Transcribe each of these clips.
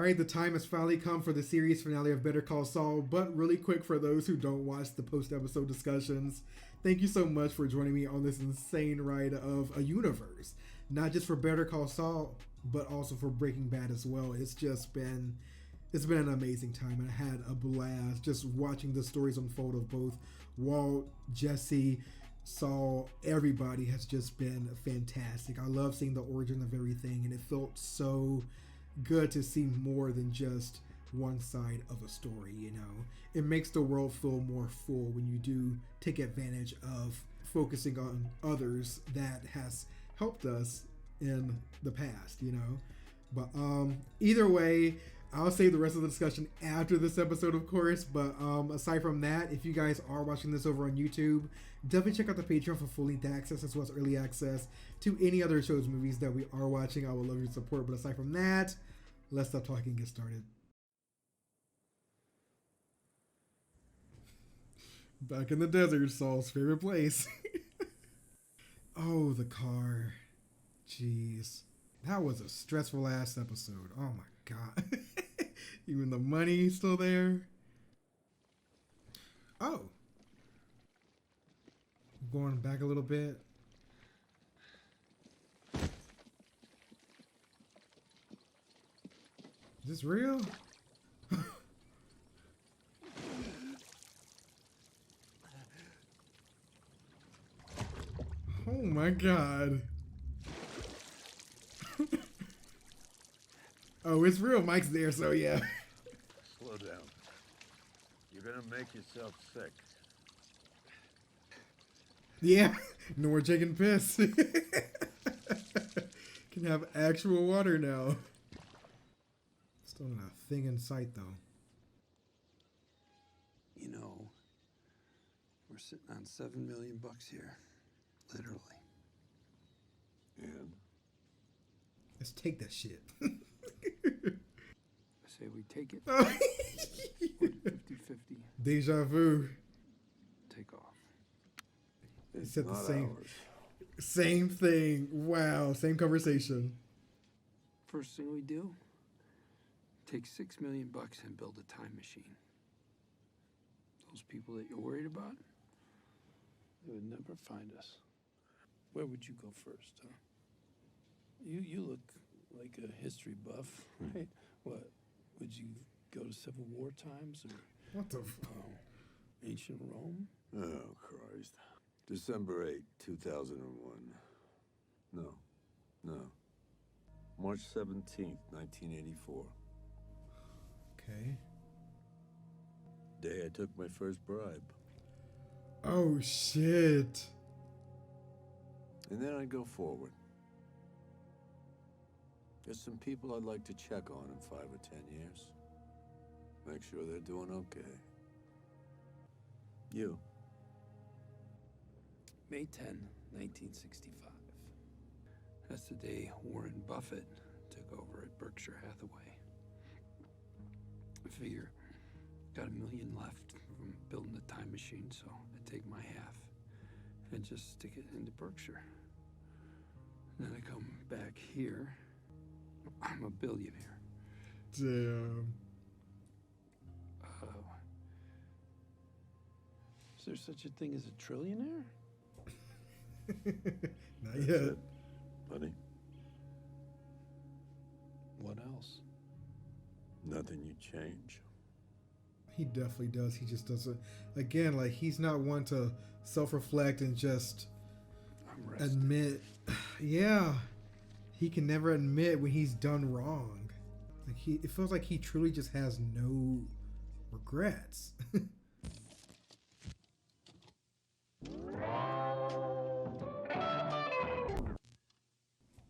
Alright, the time has finally come for the series finale of Better Call Saul, but really quick for those who don't watch the post-episode discussions, thank you so much for joining me on this insane ride of a universe. Not just for Better Call Saul, but also for Breaking Bad as well. It's been an amazing time, and I had a blast just watching the stories unfold of both Walt, Jesse, Saul. Everybody has just been fantastic. I love seeing the origin of everything, and it felt so good to see more than just one side of a story. It makes the world feel more full when you do take advantage of focusing on others that has helped us in the past. But either way, I'll save the rest of the discussion after this episode, of course. But aside from that, if you guys are watching this over on YouTube, definitely check out the Patreon for full-length access as well as early access to any other shows, movies that we are watching. I would love your support. But aside from that, let's stop talking and get started. Back in the desert, Saul's favorite place. Oh, the car. Jeez. That was a stressful ass episode. Oh my god. Even the money still there. Oh. Going back a little bit. Is this real? Oh my god. Oh, it's real. Mike's there, so yeah. Slow down. You're gonna make yourself sick. Yeah, no more taking piss. Can have actual water now. Still not a thing in sight, though. We're sitting on $7 million here. Literally. And? Let's take that shit. I say we take it. 50-50. Deja vu. Take off. He said the same thing. Wow, same conversation. First thing we do, take $6 million and build a time machine. Those people that you're worried about, they would never find us. Where would you go first, huh? You look like a history buff, right? What, would you go to Civil War times or What the ancient Rome? Oh, Christ. December 8, 2001. No. March 17th, 1984. Okay. Day I took my first bribe. Oh, shit. And then I'd go forward. There's some people I'd like to check on in 5 or 10 years. Make sure they're doing okay. You. May 10, 1965. That's the day Warren Buffett took over at Berkshire Hathaway. I figure got $1 million left from building the time machine, so I take my half and just stick it into Berkshire. And then I come back here. I'm a billionaire. Damn. Is there such a thing as a trillionaire? Not yet. Honey, What else? nothing you change. He definitely does. He just doesn't. Again, like, he's not one to self-reflect and just admit. Yeah. He can never admit when he's done wrong. Like, it feels like he truly just has no regrets.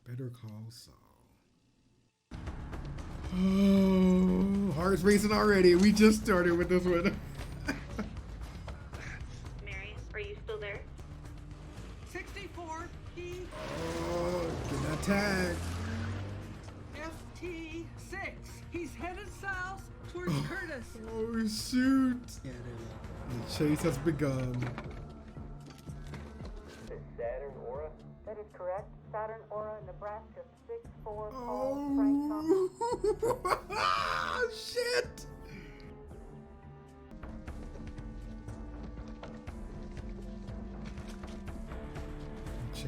Better Call Saul. Oh, heart's racing already. We just started with this one. Mary, are you still there? 64 P Oh, get that tag. ST6. He's headed south towards Curtis. Oh, shoot. The chase has begun. Saturn Aura? That is correct. Saturn Aura, Nebraska 64 Oh.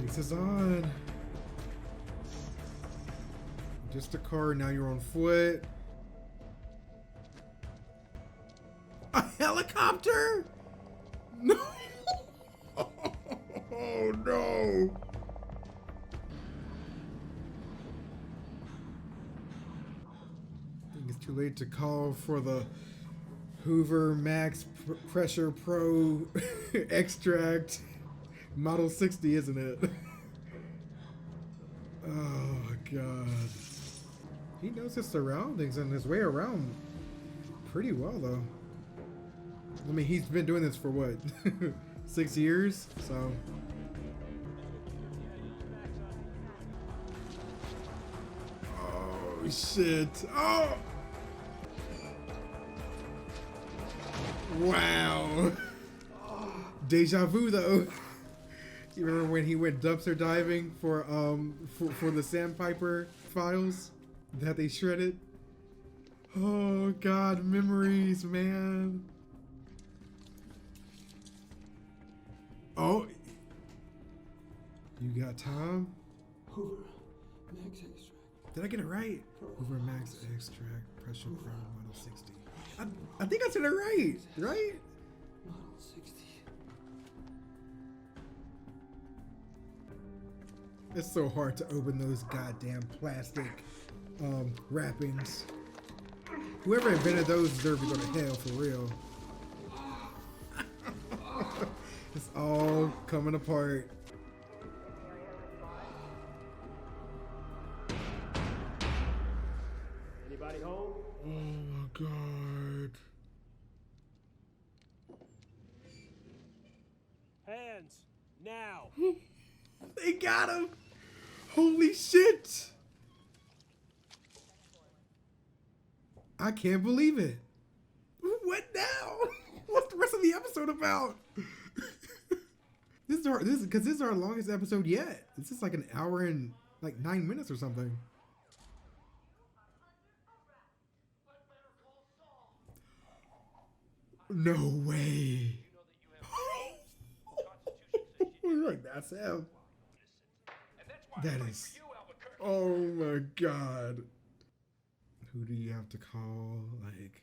Race is on. Just a car, now you're on foot. A helicopter? No! Oh no! I think it's too late to call for the Hoover Max Pressure Pro Extract Model 60, isn't it? Oh god. He knows his surroundings and his way around pretty well though. I mean, he's been doing this for what? 6 years? So. Oh shit. Oh! Wow. Deja vu though. You remember when he went dumpster diving for the Sandpiper files that they shredded? Oh god, memories, man. Oh, you got Tom? Hoover, Max Extract. Did I get it right? Hoover Max Extract Pressure Pro Model 60. I think I said it right, right? Model 60. It's so hard to open those goddamn plastic wrappings. Whoever invented those deserves to go to hell for real. It's all coming apart. Anybody home? Oh my god. Hands now. They got him! Holy shit! I can't believe it. What now? What's the rest of the episode about? This is our longest episode yet. This is like an hour and like 9 minutes or something. No way. Like, that's him. That is. Oh my god. Who do you have to call? Like.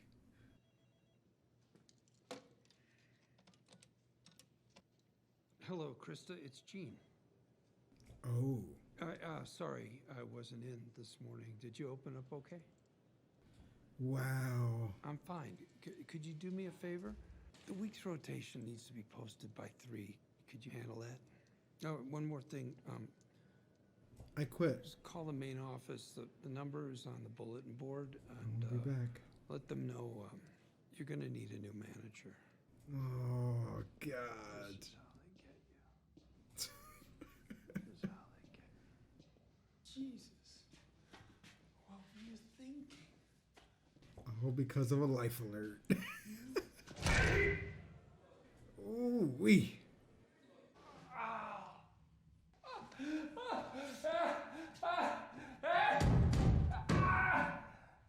Hello, Krista. It's Gene. Oh. Sorry, I wasn't in this morning. Did you open up okay? Wow. I'm fine. Could you do me a favor? The week's rotation needs to be posted by 3. Could you handle that? Oh, one more thing. I quit. Just call the main office. The number is on the bulletin board, and I'll be back. let them know you're going to need a new manager. Oh god. This is how they get you. Jesus. What were you thinking? All because of a life alert. Ooh wee.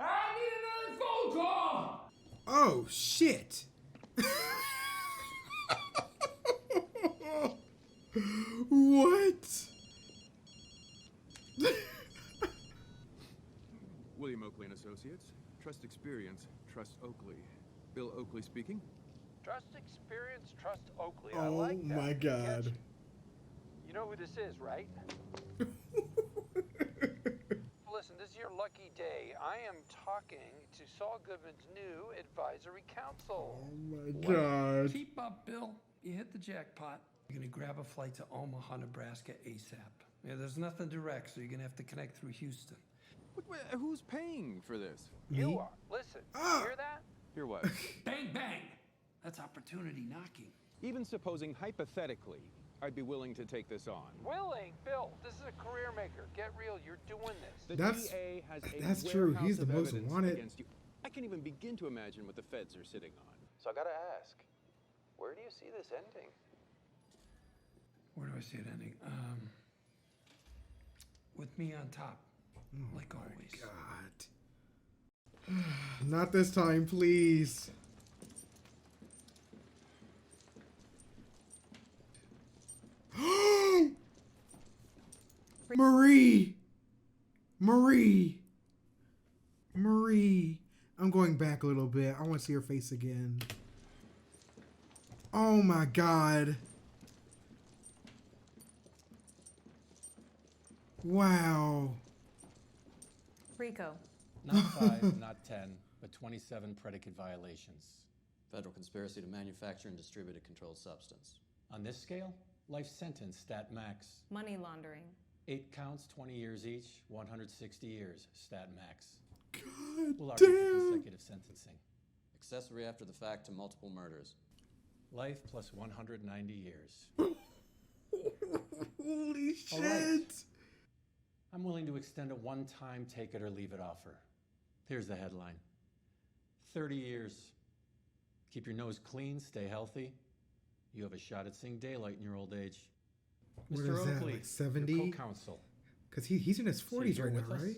I need another phone call! Oh shit. What? William Oakley and Associates. Trust experience. Trust Oakley. Bill Oakley speaking. Trust experience, trust Oakley. I Oh like that. my god. Catchy. You know who this is, right? Listen, this is your lucky day. I am talking to Saul Goodman's new advisory council. Oh my god. Keep up, Bill. You hit the jackpot. You're going to grab a flight to Omaha, Nebraska ASAP. Yeah, there's nothing direct, so you're going to have to connect through Houston. Who's paying for this? You Me? are. Listen, Ah. you hear that? Hear what? Bang, bang! That's opportunity knocking. Even supposing hypothetically, I'd be willing to take this on. Willing, Bill, this is a career maker. Get real, you're doing this. The That's- DA has a that's true. warehouse He's the of most evidence wanted. against you. I can't even begin to imagine what the feds are sitting on. So I gotta ask, where do you see this ending? Where do I see it ending? With me on top, like always. God. Not this time, please. Marie! Marie! I'm going back a little bit. I want to see her face again. Oh my god. Wow. Rico. Not 5, not 10, but 27 predicate violations. Federal conspiracy to manufacture and distribute a controlled substance. On this scale, life sentence, stat max. Money laundering. 8 counts, 20 years each, 160 years, stat max. God We'll argue for damn. consecutive sentencing. Accessory after the fact to multiple murders. Life plus 190 years. Holy shit. All right. I'm willing to extend a one-time take it or leave it offer. Here's the headline. 30 years. Keep your nose clean, stay healthy. You have a shot at seeing daylight in your old age. What Mr. is that, Oakley, like 70? your co-counsel. Because he's in his 40s you're right now, with us?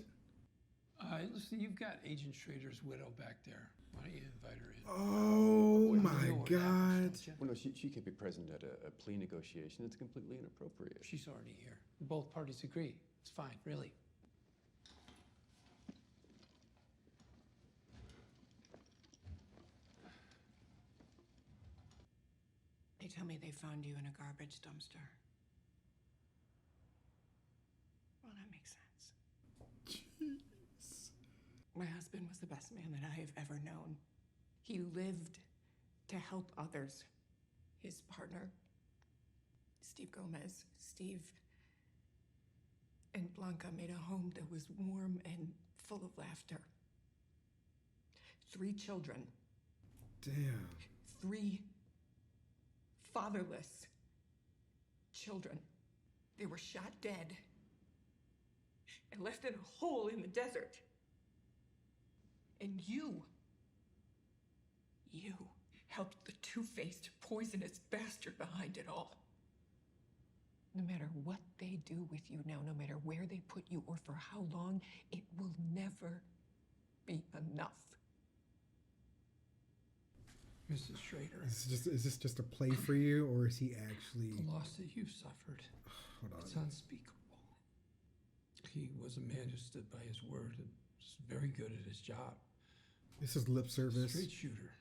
Listen, you've got Agent Schrader's widow back there. Why don't you invite her in? Oh Boy, you my know what god. happens, don't you? Well, no, she can't be present at a plea negotiation. It's completely inappropriate. She's already here. Both parties agree. It's fine, really. They tell me they found you in a garbage dumpster. Well, that makes sense. Jeez. My husband was the best man that I have ever known. He lived to help others. His partner, Steve Gomez, Steve and Blanca made a home that was warm and full of laughter. 3 children. Damn. 3 fatherless children. They were shot dead and left in a hole in the desert. And you helped the two-faced, poisonous bastard behind it all. No matter what they do with you now, no matter where they put you or for how long, it will never be enough. Mrs. Schrader, Is this just a play for you, or is he actually... the loss that you've suffered, Hold on. it's unspeakable. He was a man who stood by his word and was very good at his job. This is lip service. Straight shooter.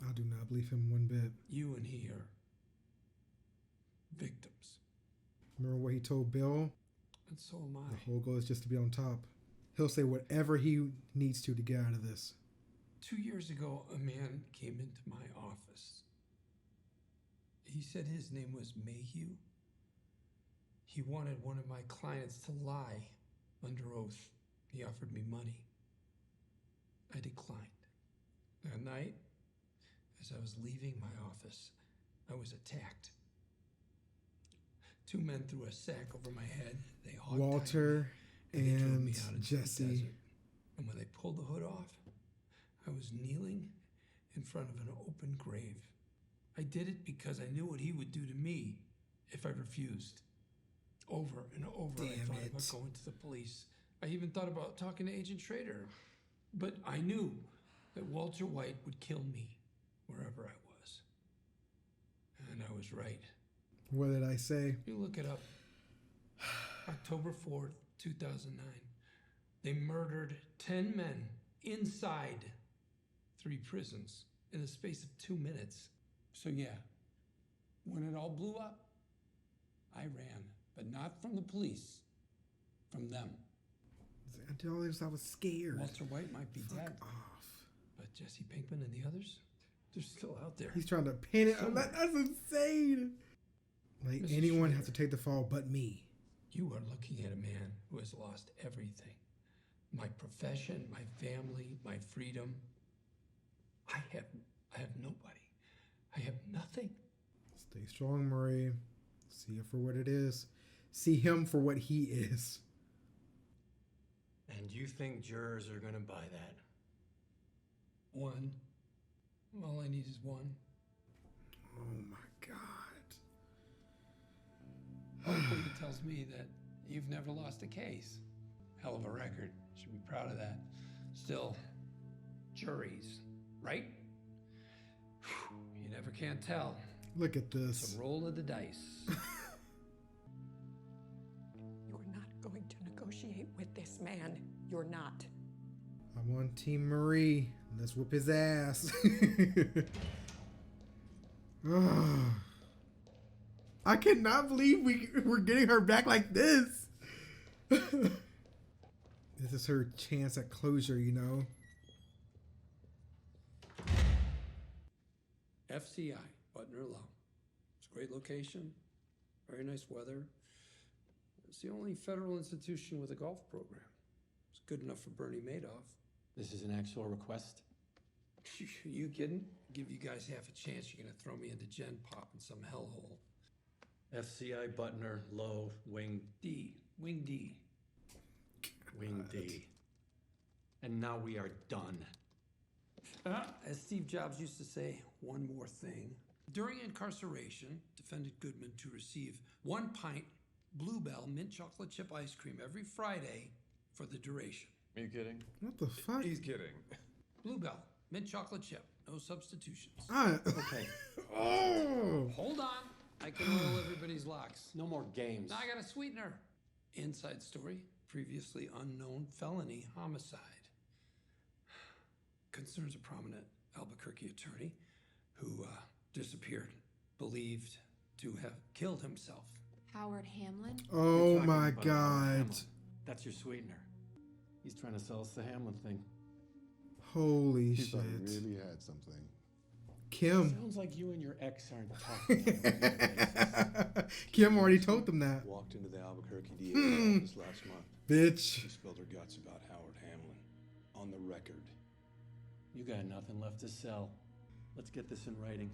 I do not believe him one bit. You and he are victims. Remember what he told Bill? And so am I. The whole goal is just to be on top. He'll say whatever he needs to get out of this. 2 years ago, a man came into my office. He said his name was Mayhew. He wanted one of my clients to lie under oath. He offered me money. I declined. That night, as I was leaving my office, I was attacked. 2 men threw a sack over my head. They hog-tied Walter me, they drove me and out into the Jesse. desert. And when they pulled the hood off, I was kneeling in front of an open grave. I did it because I knew what he would do to me if I refused. Over and over, I Damn thought it. about going to the police. I even thought about talking to Agent Schrader. But I knew that Walter White would kill me wherever I was. And I was right. What did I say? You look it up. October 4th, 2009. They murdered 10 men inside 3 prisons in the space of 2 minutes. So yeah, when it all blew up, I ran, but not from the police, from them. I did all this. I was scared. Walter White might be Fuck dead, off. but Jesse Pinkman and the others, they're still out there. He's trying to pin it. Somewhere. That's insane. Like, Mrs. anyone has to Schrader. take the fall but me. You are looking at a man who has lost everything. My profession, my family, my freedom. I have nobody. I have nothing. Stay strong, Marie. See it for what it is. See him for what he is. And you think jurors are going to buy that? One. All I need is one. Oh my God. Hopefully he tells me that you've never lost a case. Hell of a record. Should be proud of that. Still, juries, right? Whew, you never can tell. Look at It's this. a roll of the dice. You're not going to negotiate fight with this man. You're not. I'm on Team Marie. Let's whoop his ass. I cannot believe we're getting her back like this. This is her chance at closure, you know? FCI, Butner Low. It's a great location, very nice weather. It's the only federal institution with a golf program. It's good enough for Bernie Madoff. This is an actual request? You kidding? Give you guys half a chance, you're gonna throw me into Gen Pop in some hellhole. FCI Butner Low Wing D. Wing D. Wing D. And now we are done. As Steve Jobs used to say, one more thing. During incarceration, defendant Goodman to receive 1 pint Bluebell mint chocolate chip ice cream every Friday for the duration. Are you kidding? What the fuck? He's kidding. Bluebell, mint chocolate chip, no substitutions. Okay. Oh! Hold on. I can roll everybody's locks. No more games. Now I got a sweetener. Inside story, previously unknown felony homicide. Concerns a prominent Albuquerque attorney who disappeared, believed to have killed himself. Howard Hamlin? Oh You're talking my about god. Hamlin. That's your sweetener. He's trying to sell us the Hamlin thing. Holy He shit. thought he really had something. Kim. Sounds like you and your ex aren't talking. Kim already told them that. Walked into the Albuquerque DA's office last month. Bitch. She spilled her guts about Howard Hamlin. On the record. You got nothing left to sell. Let's get this in writing.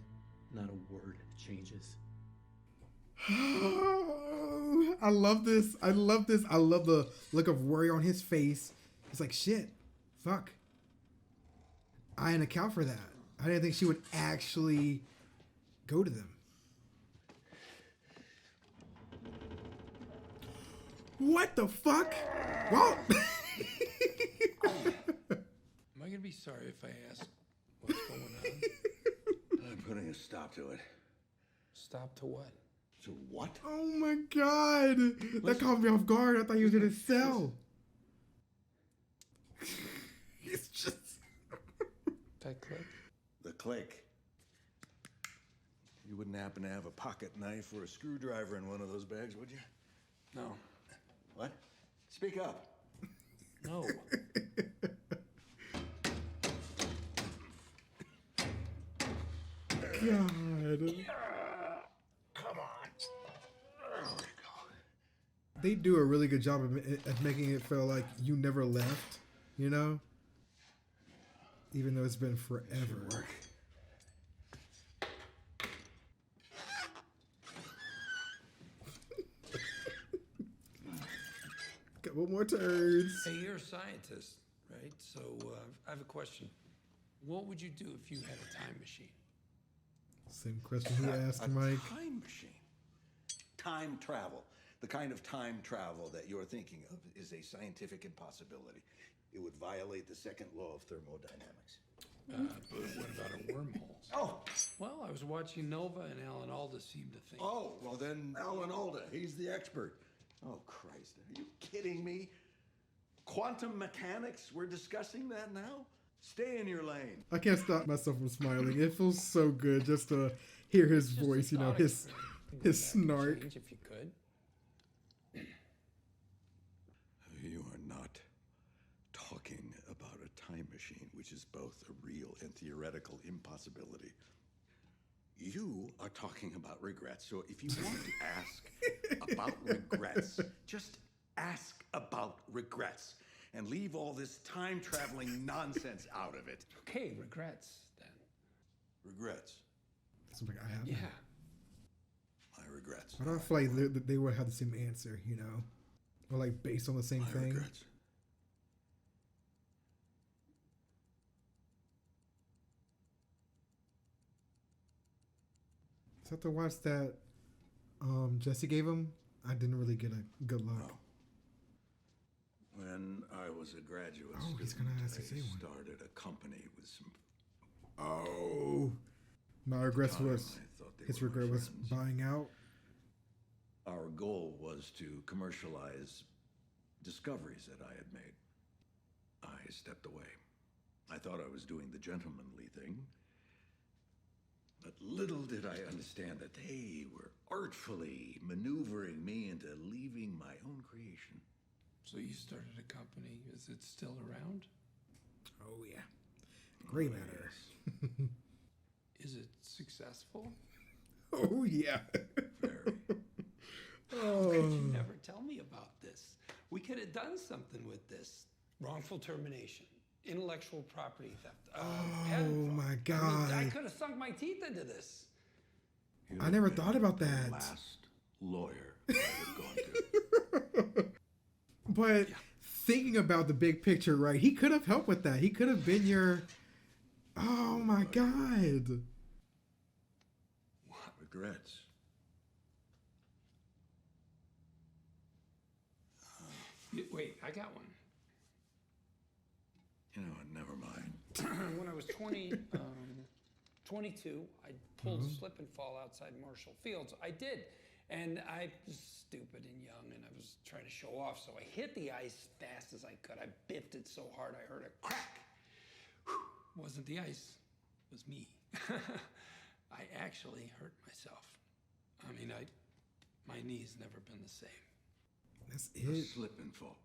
Not a word changes. I love this. I love this. I love the look of worry on his face. It's like, shit. Fuck. I didn't account for that. I didn't think she would actually go to them. What the fuck? Well, Am I gonna be sorry if I ask what's going on? I'm putting a stop to it. Stop to what? To what? oh my god. That caught me off guard. I thought he was in his cell. It's just... That click? The click. You wouldn't happen to have a pocket knife or a screwdriver in one of those bags, would you? No. What? Speak up. No. God. Come on. There we go. They do a really good job of making it feel like you never left, you know? Even though it's been forever. Couple more turns. Hey, you're a scientist, right? So I have a question. What would you do if you had a time machine? Same question he asked Mike. Time machine. Time travel. The kind of time travel that you're thinking of is a scientific impossibility. It would violate the second law of thermodynamics. But what about a wormhole? Oh, Well, I was watching Nova, and Alan Alda seemed to think. oh, well then Alan Alda, he's the expert. Oh, Christ, are you kidding me? Quantum mechanics, we're discussing that now? Stay in your lane. I can't stop myself from smiling. It feels so good just to hear his Just a voice, you know, thought his experiment. his Think that could snark. change if you could. You are not talking about a time machine, which is both a real and theoretical impossibility. You are talking about regrets. So if you want to ask about regrets, just ask about regrets and leave all this time traveling nonsense out of it. Okay, regrets then. Regrets. It's like, I have. Yeah. My regrets. I don't feel like they would have the same answer, you know? Or like based on the same My thing. regrets. Is that the watch that Jesse gave him? I didn't really get a good look. No. When I was a graduate Oh, he's student, gonna ask I to say one. started a company with some. Oh. My regrets Time, was I thought they his were my regret was friends. buying out. Our goal was to commercialize discoveries that I had made. I stepped away. I thought I was doing the gentlemanly thing. But little did I understand that they were artfully maneuvering me into leaving my own creation. So you started a company. Is it still around? Oh, yeah. Gray matter. Yes. Is it successful? Oh, yeah. Very. How could you never tell me about this? We could have done something with this. Wrongful termination, intellectual property theft. Oh my God. I could have sunk my teeth into this. I never thought about that. Last lawyer I would have gone to. But thinking about the big picture, right? He could have helped with that. He could have been your. Oh my God. Regrets. Wait, I got one. You know what? Never mind. When I was 22, I pulled a slip and fall outside Marshall Fields. I did. And I was stupid and young, and I was trying to show off, so I hit the ice fast as I could. I biffed it so hard I heard a crack. Whew. Wasn't the ice, it was me. I actually hurt myself. I mean, my knee's never been the same. That's A it. slip and fall.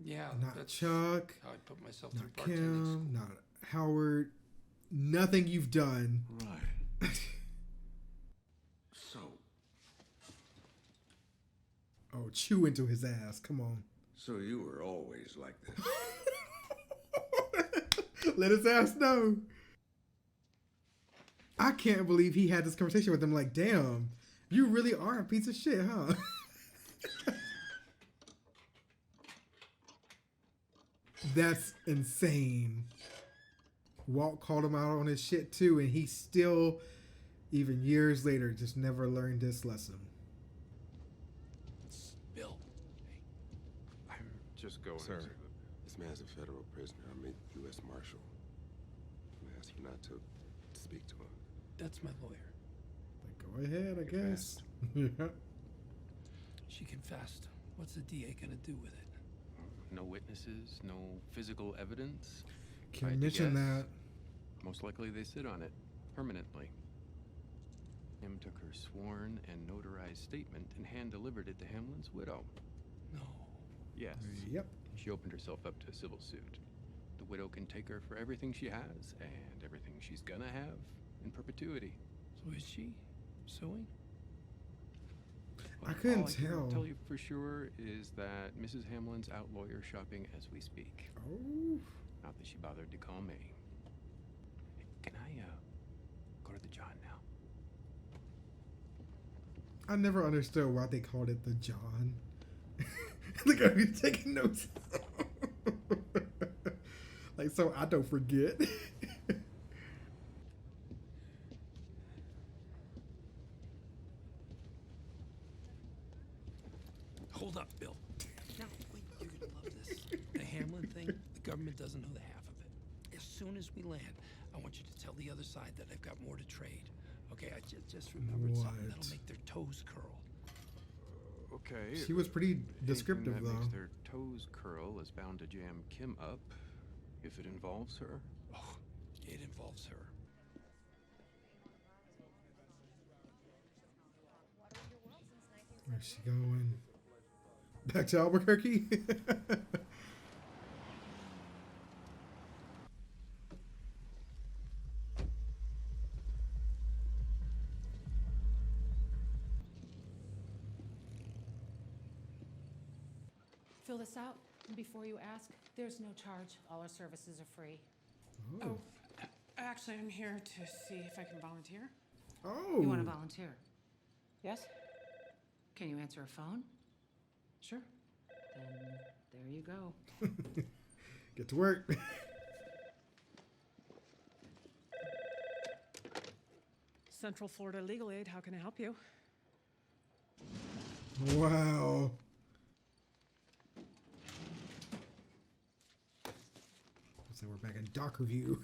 Yeah, Not that's Chuck. how I put myself Not through bartending Kim. school. Not Howard. Nothing you've done. Right. So. Oh, chew into his ass. Come on. So you were always like this. Let his ass know. I can't believe he had this conversation with him. Like, damn, you really are a piece of shit, huh? That's insane. Walt called him out on his shit too, and he still, even years later, just never learned this lesson. Bill. I'm just going Sir, to... this man's a federal prisoner. I'm a U.S. Marshal. I'm gonna ask you not to speak to him. That's my lawyer. Like, go ahead, I guess. Yeah. She confessed. What's the DA gonna do with it? No witnesses, no physical evidence. Can If I you had to mention guess, that? Most likely they sit on it permanently. Kim took her sworn and notarized statement and hand-delivered it to Hamlin's widow. No. Yes. Yep. She opened herself up to a civil suit. The widow can take her for everything she has and everything she's gonna have in perpetuity. So is she suing? I couldn't All I can tell. tell you for sure is that Mrs. Hamlin's out lawyer shopping as we speak. Oh. Not that she bothered to call me. Can I go to the John now? I never understood why they called it the John. Look at me taking notes. Like, so I don't forget. Hold up, Bill. No, wait, you're gonna love this. The Hamlin thing, the government doesn't know the half of it. As soon as we land, I want you to tell the other side that I've got more to trade. Okay, I just remembered something that'll make their toes curl. Okay. She was pretty descriptive, Anything that though. makes their toes curl is bound to jam Kim up if it involves her. Oh, it involves her. Where's she going? Back to Albuquerque? Fill this out, and before you ask, there's no charge. All our services are free. Oh, actually, I'm here to see if I can volunteer. Oh. You want to volunteer? Yes? Can you answer a phone? Sure. Then there you go. Get to work. Central Florida Legal Aid, how can I help you? Wow. So we're back in Dockerview.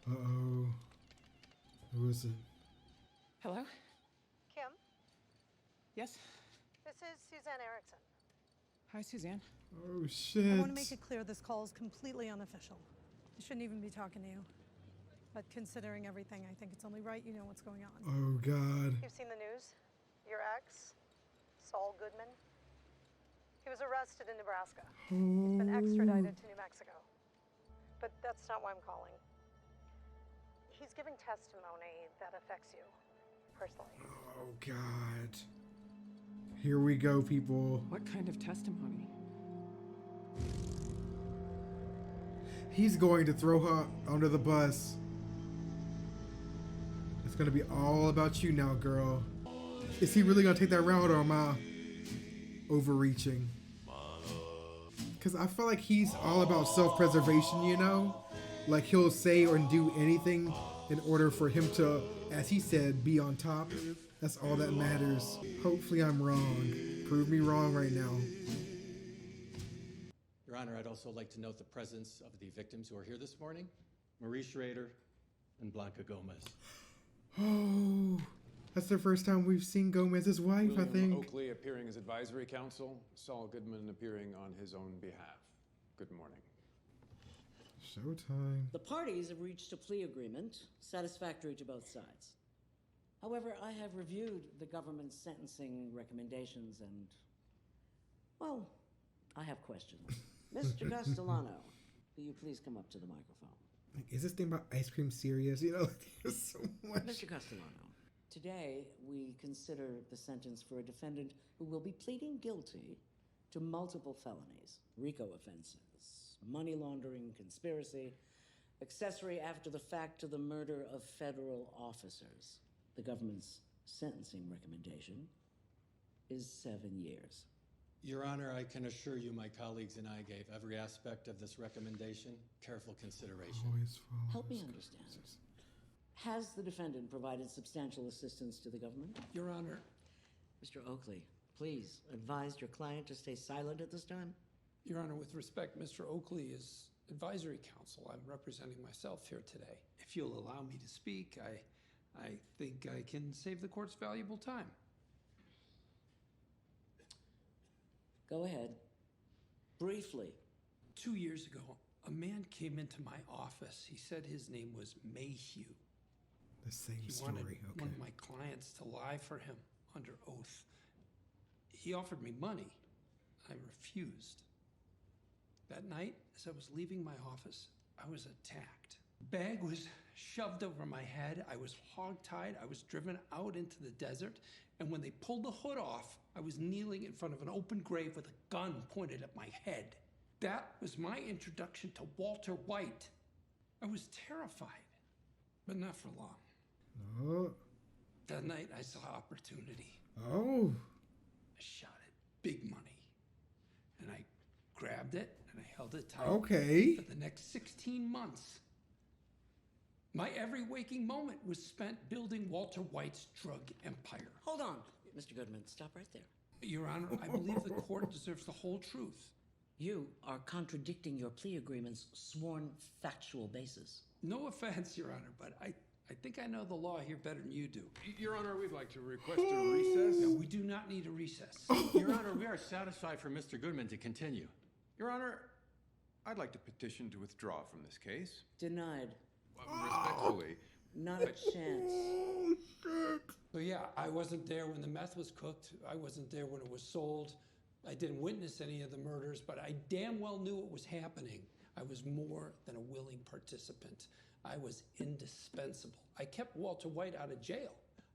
Uh-oh. Who is it? Yes? This is Suzanne Erickson. Hi, Suzanne. Oh, shit. I want to make it clear this call is completely unofficial. I shouldn't even be talking to you. But considering everything, I think it's only right you know what's going on. Oh, God. You've seen the news? Your ex, Saul Goodman? He was arrested in Nebraska. He's been extradited to New Mexico. But that's not why I'm calling. He's giving testimony that affects you, personally. Oh, God. Here we go, people. What kind of testimony? He's going to throw her under the bus. It's going to be all about you now, girl. Is he really going to take that route, or am I overreaching? Because I feel like he's all about self-preservation, you know? Like, he'll say or do anything in order for him to, as he said, be on top. That's all that matters. Hopefully I'm wrong. Prove me wrong right now. Your Honor, I'd also like to note the presence of the victims who are here this morning. Marie Schrader and Blanca Gomez. Oh, that's the first time we've seen Gomez's wife, William I think. Oakley appearing as advisory counsel. Saul Goodman appearing on his own behalf. Good morning. Showtime. The parties have reached a plea agreement satisfactory to both sides. However, I have reviewed the government's sentencing recommendations and, well, I have questions. Mr. Castellano, will you please come up to the microphone? Like, is this thing about ice cream serious? You know, there's so much. Mr. Castellano, today we consider the sentence for a defendant who will be pleading guilty to multiple felonies, RICO offenses, money laundering, conspiracy, accessory after the fact to the murder of federal officers. The government's sentencing recommendation is 7 years. Your Honor, I can assure you my colleagues and I gave every aspect of this recommendation careful consideration. Help me understand. Has the defendant provided substantial assistance to the government? Your Honor. Mr. Oakley, please advise your client to stay silent at this time. Your Honor, with respect, Mr. Oakley is advisory counsel. I'm representing myself here today. If you'll allow me to speak, I think I can save the court's valuable time. Go ahead. Briefly. 2 years ago, a man came into my office. He said his name was Mayhew. The same He story, wanted okay. one of my clients to lie for him under oath. He offered me money. I refused. That night, as I was leaving my office, I was attacked. The bag was shoved over my head. I was hogtied. I was driven out into the desert. And when they pulled the hood off, I was kneeling in front of an open grave with a gun pointed at my head. That was my introduction to Walter White. I was terrified, but not for long. Oh. That night, I saw opportunity. Oh. I shot it. Big money. And I grabbed it and I held it tight. Okay. For the next 16 months. My every waking moment was spent building Walter White's drug empire. Hold on, Mr. Goodman. Stop right there. Your Honor, I believe the court deserves the whole truth. You are contradicting your plea agreement's sworn factual basis. No offense, Your Honor, but I think I know the law here better than you do. Your Honor, we'd like to request a recess. No, we do not need a recess. Your Honor, we are satisfied for Mr. Goodman to continue. Your Honor, I'd like to petition to withdraw from this case. Denied. Respectfully. Not a chance. Oh, shit. So yeah, I wasn't there when the meth was cooked. I wasn't there when it was sold. I didn't witness any of the murders, but I damn well knew it was happening. I was more than a willing participant. I was indispensable. I kept Walter White out of jail.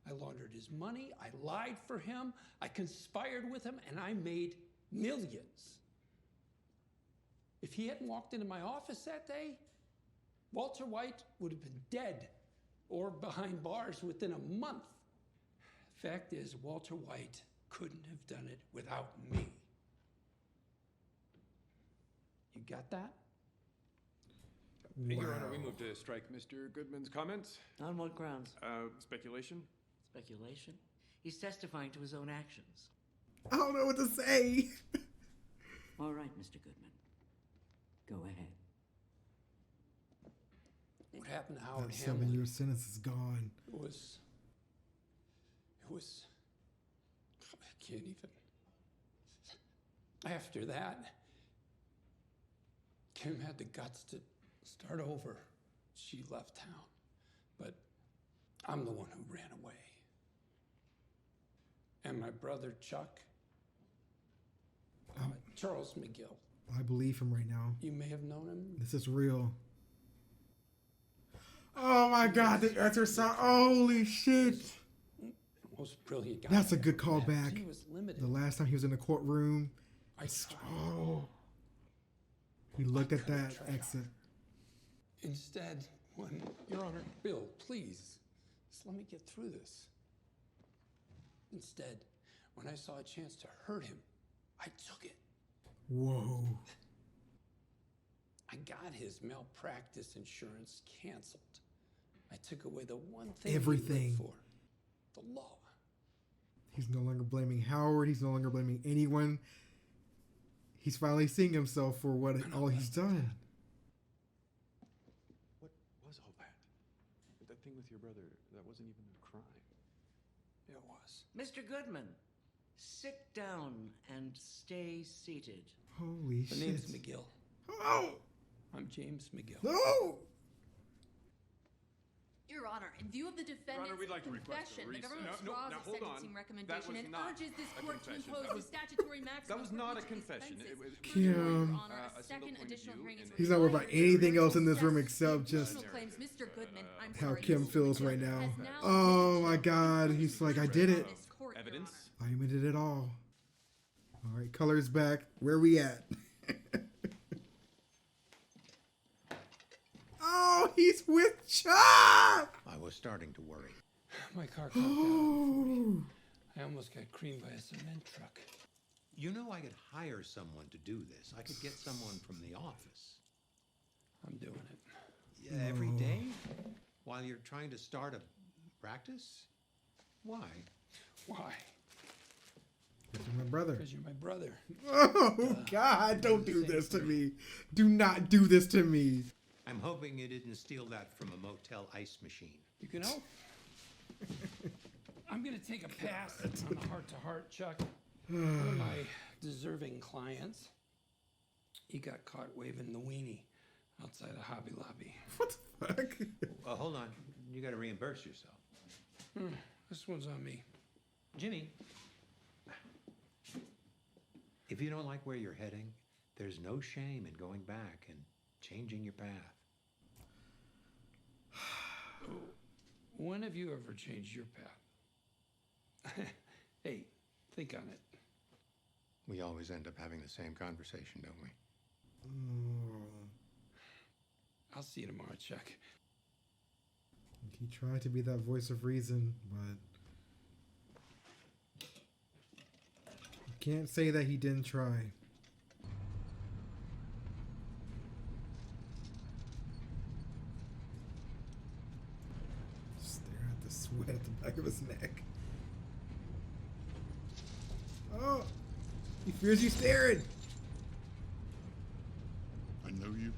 I laundered his money. I lied for him. I conspired with him, and I made millions. If he hadn't walked into my office that day, Walter White would have been dead or behind bars within a month. Fact is, Walter White couldn't have done it without me. You got that? Wow. Your Honor, we move to strike Mr. Goodman's comments. On what grounds? Speculation. Speculation? He's testifying to his own actions. I don't know what to say. All right, Mr. Goodman. Go ahead. What happened to Howard That Hamlin? 7-year sentence is gone. It was can't even. After that, Kim had the guts to start over. She left town, but I'm the one who ran away. And my brother Chuck, Charles McGill. I believe him right now. You may have known him. This is real. Oh my God, the Ezret sound. Holy shit. Most brilliant guy. That's a good callback. He was limited. The last time he was in the courtroom. He looked at that exit. Instead, when, Your Honor, Bill, please, just let me get through this. Instead, when I saw a chance to hurt him, I took it. Whoa. I got his malpractice insurance canceled. I took away the one thing Everything. he lived for, the law. He's no longer blaming Howard. He's no longer blaming anyone. He's finally seeing himself for what all he's done. What was all that? That thing with your brother, that wasn't even a crime. It was. Mr. Goodman, sit down and stay seated. Holy shit. The name's McGill. Oh! I'm James McGill. No! Your Honor, in view of the defendant's Honor, we'd like to request a confession, the recess. government No, withdraws now, its hold on. sentencing That recommendation was and not urges this a court to confession. impose That the was- statutory maximum. That was for not a each confession. expenses. It was- Furthermore, Kim. Your Honor, A a single second point of additional view hearing is in- He's not worried about anything else in this room Yes. except just Additional claims, Mr. Goodman, I'm how sorry, Kim Mr. feels McGill right now. has now Oh my God. He's like, I did it. this court, Your Evidence? Honor. I admitted it all. All right, color's back. Where we at? Oh, he's with Chuck! I was starting to worry. My car caught down. I almost got creamed by a cement truck. You know I could hire someone to do this. I could get someone from the office. I'm doing it. Yeah, every day? While you're trying to start a practice? Why? Why? Because you're my brother. Because you're my brother. Oh, God, don't do this to me. Do not do this to me. I'm hoping you didn't steal that from a motel ice machine. You can hope. I'm going to take a pass on the heart-to-heart, Chuck. One of my deserving clients, he got caught waving the weenie outside a Hobby Lobby. What the fuck? Well, hold on. You got to reimburse yourself. This one's on me. Jimmy, if you don't like where you're heading, there's no shame in going back and changing your path. When have you ever changed your path? Hey, think on it. We always end up having the same conversation, don't we? I'll see you tomorrow, Chuck. He tried to be that voice of reason, but you can't say that he didn't try. Stare at the sweat at the back of his neck. Oh, he fears you staring. I know you.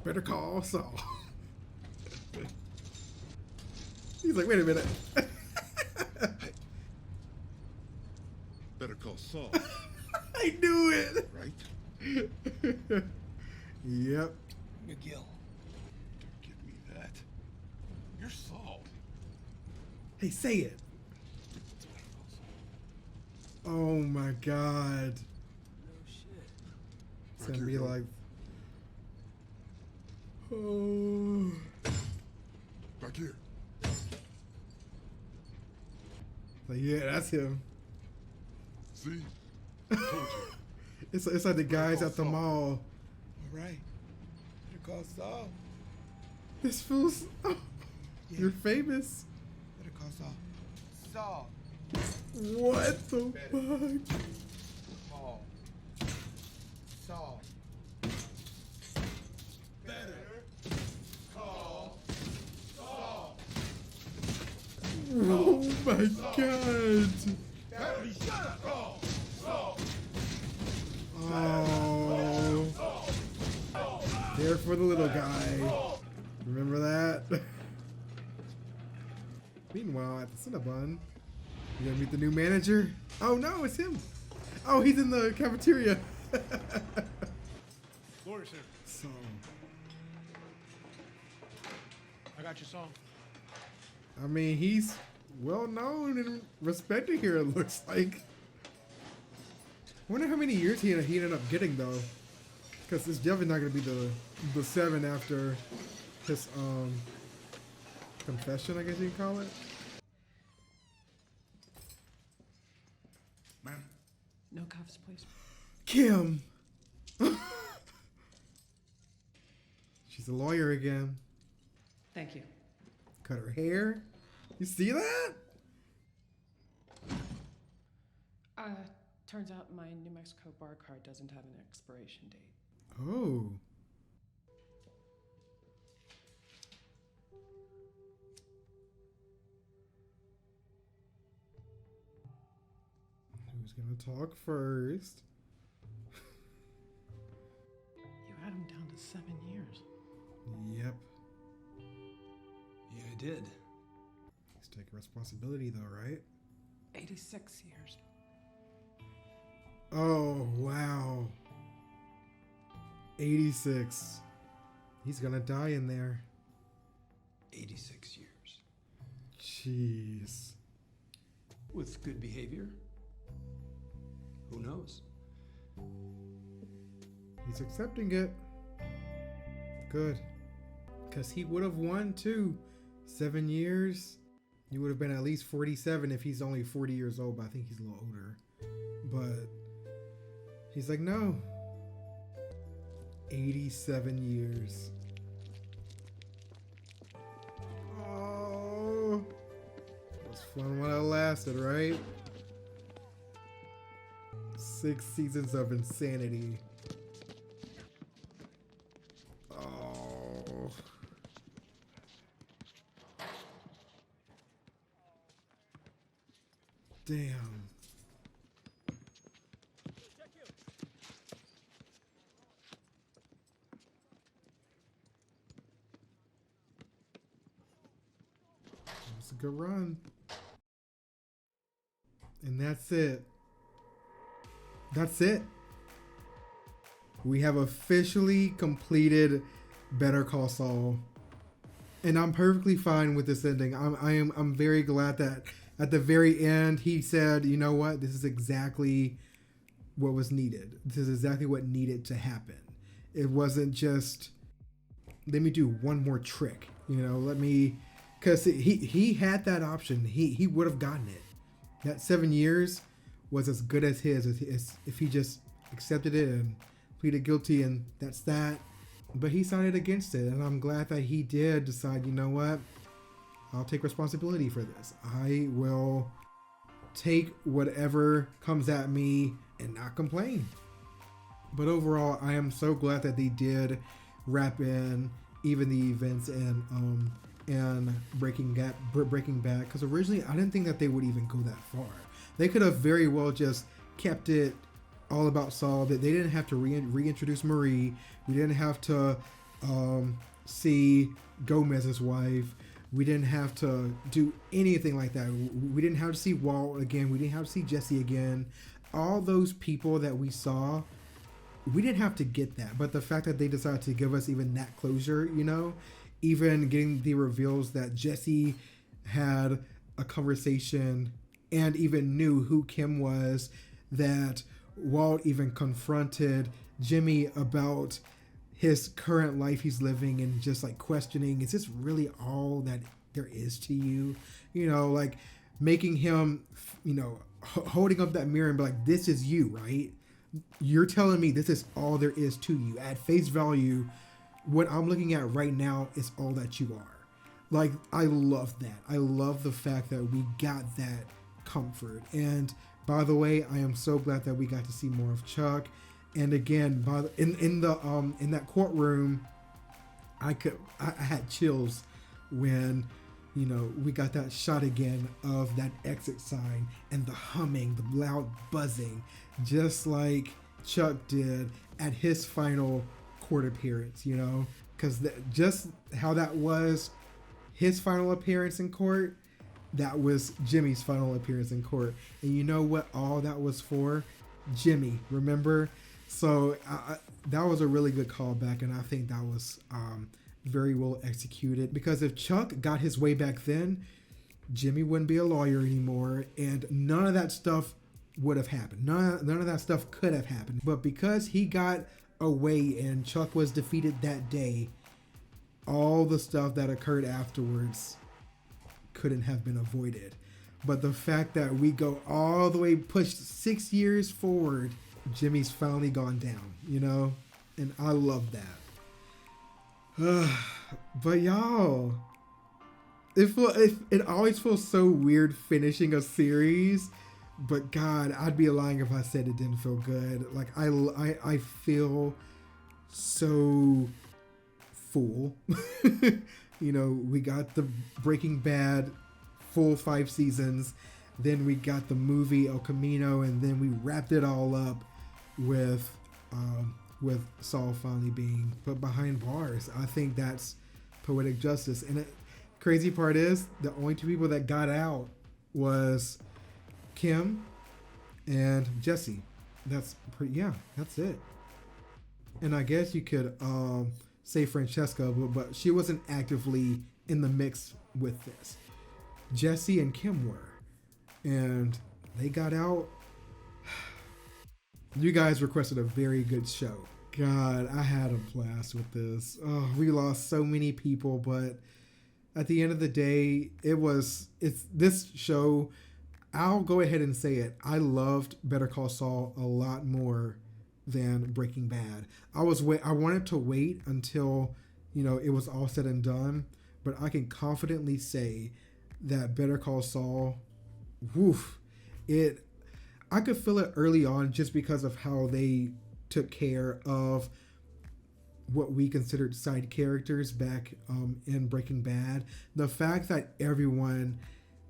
Better call Saul. He's like, wait a minute. Better call Saul. I knew it. Right? Yep. McGill. Don't give me that. You're Saul. Hey, say it. Oh my God. It's gonna be like, oh. Back here. Like, yeah, that's him. See? Told you. It's like the guys at the mall. All right. Better call Saul. This feels. Oh, Yeah. You're famous. Better call Saul. Saul. What the fuck? Call. Saul. Better call Saul. Oh my God. Better call Saul. Oh. There for the little guy. Remember that? Meanwhile, at the Cinnabon, you gonna meet the new manager? Oh no, it's him. Oh, he's in the cafeteria. Lord, sir. So, I got you, Saul. I mean, he's well known and respected here, it looks like. I wonder how many years he ended up getting though, because it's definitely not gonna be the 7 after his confession, I guess you can call it. Ma'am. No cuffs, please. Kim. She's a lawyer again. Thank you. Cut her hair. You see that? Turns out my New Mexico bar card doesn't have an expiration date. Oh. Who's gonna talk first? You had him down to 7 years. Yep. Yeah, I did. He's taking responsibility though, right? 86 years. Oh, wow. 86. He's gonna die in there. 86 years. Jeez. With good behavior? Who knows? He's accepting it. Good. Because he would have won too. 7 years. He would have been at least 47 if he's only 40 years old, but I think he's a little older. But he's like, no. 87 years. Oh. It was fun while it lasted, right? 6 seasons of insanity. Oh. Damn. It's a good run. And that's it. That's it. We have officially completed Better Call Saul. And I'm perfectly fine with this ending. I'm very glad that at the very end he said, you know what, this is exactly what was needed. This is exactly what needed to happen. It wasn't just, let me do one more trick, you know, let me, because he had that option. He would have gotten it. That 7 years was as good as his as if he just accepted it and pleaded guilty, and that's that. But he signed against it, and I'm glad that he did decide, you know what, I'll take responsibility for this. I will take whatever comes at me and not complain. But overall, I am so glad that they did wrap in even the events and Breaking Bad, because originally I didn't think that they would even go that far. They could have very well just kept it all about Saul. That they didn't have to reintroduce Marie. We didn't have to see Gomez's wife. We didn't have to do anything like that. We didn't have to see Walt again. We didn't have to see Jesse again. All those people that we saw, we didn't have to get that. But the fact that they decided to give us even that closure, you know, even getting the reveals that Jesse had a conversation and even knew who Kim was, that Walt even confronted Jimmy about his current life he's living and just like questioning, is this really all that there is to you? You know, like making him, you know, holding up that mirror and be like, this is you, right? You're telling me this is all there is to you. At face value, what I'm looking at right now is all that you are. Like, I love that. I love the fact that we got that comfort. And by the way, I am so glad that we got to see more of Chuck. And again, in that courtroom, I had chills when, you know, we got that shot again of that exit sign and the humming, the loud buzzing, just like Chuck did at his final court appearance, you know, because just how that was his final appearance in court, that was Jimmy's final appearance in court. And you know what all that was for? Jimmy, remember? So that was a really good callback, and I think that was very well executed. Because if Chuck got his way back then, Jimmy wouldn't be a lawyer anymore, and none of that stuff would have happened. None of that stuff could have happened. But because he got away and Chuck was defeated that day, all the stuff that occurred afterwards couldn't have been avoided. But the fact that we go all the way pushed 6 years forward, Jimmy's finally gone down, you know? And I love that. But y'all, it always feels so weird finishing a series, but God, I'd be lying if I said it didn't feel good. Like I feel so full. You know, we got the Breaking Bad full 5 seasons, then we got the movie El Camino, and then we wrapped it all up with Saul finally being put behind bars. I think that's poetic justice. And the crazy part is the only 2 people that got out was Kim and Jesse. That's it. And I guess you could say Francesca, but she wasn't actively in the mix with this. Jesse and Kim were, and they got out. You guys requested a very good show. God, I had a blast with this. Oh, we lost so many people, but at the end of the day, it's this show. I'll go ahead and say it. I loved Better Call Saul a lot more than Breaking Bad. I wanted to wait until, you know, it was all said and done, but I can confidently say that Better Call Saul, I could feel it early on just because of how they took care of what we considered side characters back in Breaking Bad. The fact that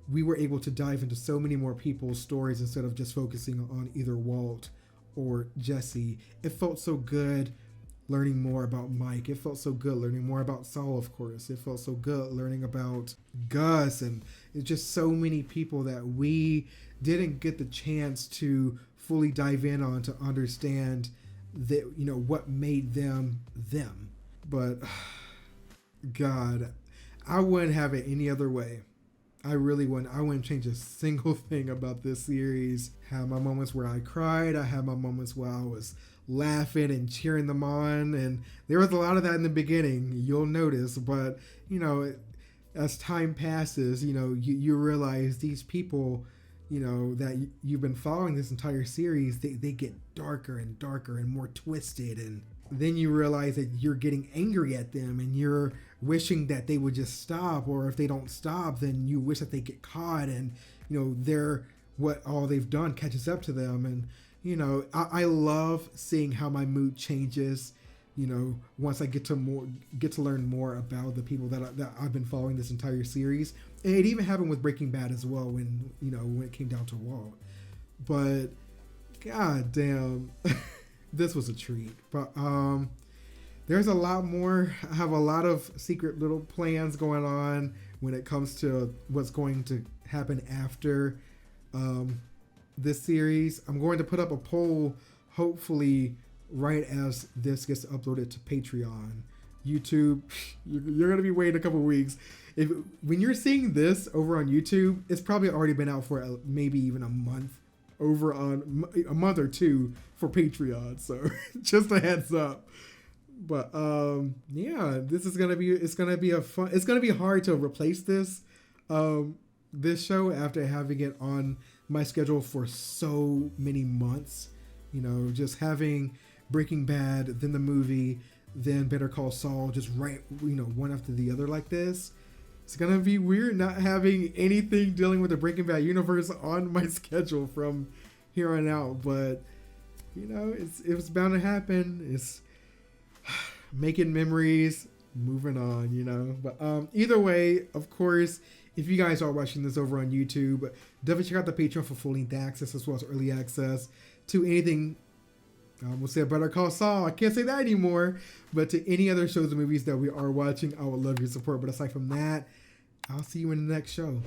we were able to dive into so many more people's stories instead of just focusing on either Walt or Jesse. It felt so good learning more about Mike. It felt so good learning more about Saul, of course. It felt so good learning about Gus, and it's just so many people that we didn't get the chance to fully dive in on to understand that, you know, what made them them. But God, I wouldn't have it any other way. I really wouldn't. I wouldn't change a single thing about this series. I had my moments where I cried. I had my moments where I was laughing and cheering them on. And there was a lot of that in the beginning, you'll notice. But, you know, as time passes, you know, you realize these people, you know, that you've been following this entire series, they get darker and darker and more twisted. And then you realize that you're getting angry at them and you're wishing that they would just stop, or if they don't stop, then you wish that they get caught, and, you know, what all they've done catches up to them. And, you know, I love seeing how my mood changes, you know, once I get to learn more about the people that I've been following this entire series. And it even happened with Breaking Bad as well, when it came down to Walt. But god damn, this was a treat. But there's a lot more. I have a lot of secret little plans going on when it comes to what's going to happen after this series. I'm going to put up a poll, hopefully right as this gets uploaded to Patreon. YouTube, you're going to be waiting a couple weeks. When you're seeing this over on YouTube, it's probably already been out for maybe even a month, over on a month or two for Patreon. So just a heads up. But yeah, it's gonna be hard to replace this show after having it on my schedule for so many months. You know, just having Breaking Bad, then the movie, then Better Call Saul, just right, you know, one after the other like this. It's gonna be weird not having anything dealing with the Breaking Bad universe on my schedule from here on out. But, you know, it was bound to happen. It's making memories, moving on, you know. But either way, of course, if you guys are watching this over on YouTube, definitely check out the Patreon for full-length access as well as early access to anything. I almost said Better Call Saul. I can't say that anymore. But to any other shows and movies that we are watching, I would love your support. But aside from that, I'll see you in the next show.